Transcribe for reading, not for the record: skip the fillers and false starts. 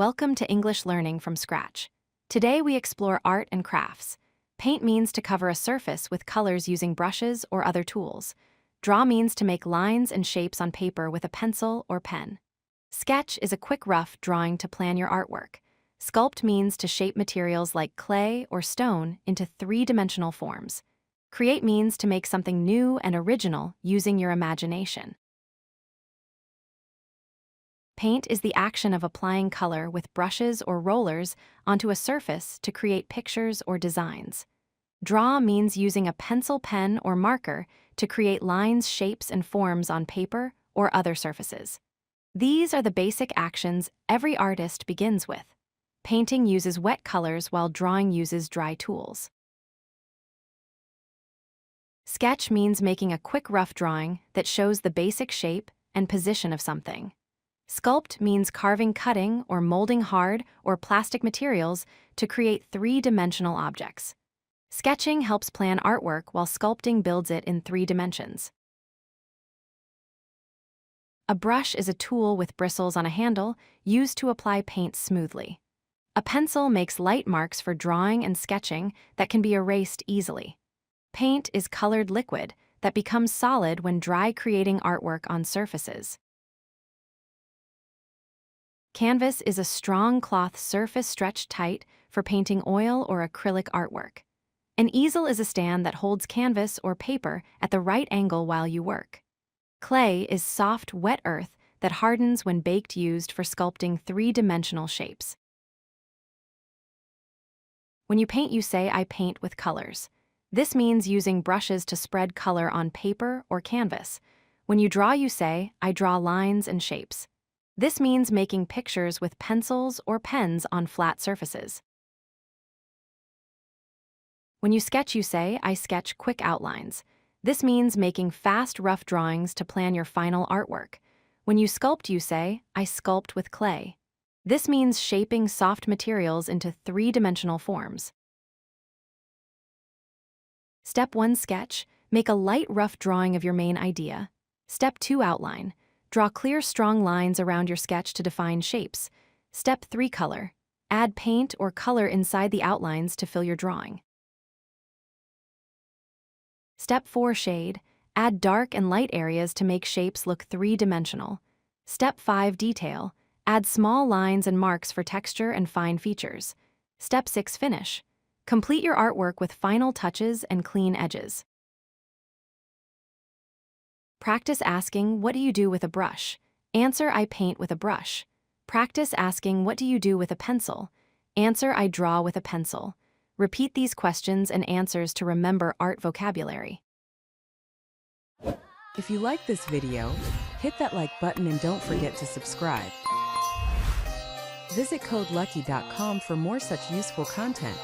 Welcome to English Learning from Scratch. Today we explore art and crafts. Paint means to cover a surface with colors using brushes or other tools. Draw means to make lines and shapes on paper with a pencil or pen. Sketch is a quick rough drawing to plan your artwork. Sculpt means to shape materials like clay or stone into three-dimensional forms. Create means to make something new and original using your imagination. Paint is the action of applying color with brushes or rollers onto a surface to create pictures or designs. Draw means using a pencil, pen, or marker to create lines, shapes, and forms on paper or other surfaces. These are the basic actions every artist begins with. Painting uses wet colors while drawing uses dry tools. Sketch means making a quick rough drawing that shows the basic shape and position of something. Sculpt means carving, cutting, or molding hard or plastic materials to create three-dimensional objects. Sketching helps plan artwork while sculpting builds it in 3 dimensions. A brush is a tool with bristles on a handle used to apply paint smoothly. A pencil makes light marks for drawing and sketching that can be erased easily. Paint is colored liquid that becomes solid when dry, creating artwork on surfaces. Canvas is a strong cloth surface stretched tight for painting oil or acrylic artwork. An easel is a stand that holds canvas or paper at the right angle while you work. Clay is soft, wet earth that hardens when baked, used for sculpting three-dimensional shapes. When you paint, you say, "I paint with colors." This means using brushes to spread color on paper or canvas. When you draw, you say, "I draw lines and shapes." This means making pictures with pencils or pens on flat surfaces. When you sketch, you say, "I sketch quick outlines." This means making fast, rough drawings to plan your final artwork. When you sculpt, you say, "I sculpt with clay." This means shaping soft materials into three-dimensional forms. Step 1, sketch. Make a light, rough drawing of your main idea. Step 2, outline. Draw clear, strong lines around your sketch to define shapes. Step 3, color. Add paint or color inside the outlines to fill your drawing. Step 4, shade. Add dark and light areas to make shapes look three-dimensional. Step 5, detail. Add small lines and marks for texture and fine features. Step 6, finish. Complete your artwork with final touches and clean edges. Practice asking, "What do you do with a brush?" Answer, "I paint with a brush." Practice asking, "What do you do with a pencil?" Answer, "I draw with a pencil." Repeat these questions and answers to remember art vocabulary. If you like this video, hit that like button and don't forget to subscribe. Visit codelucky.com for more such useful content.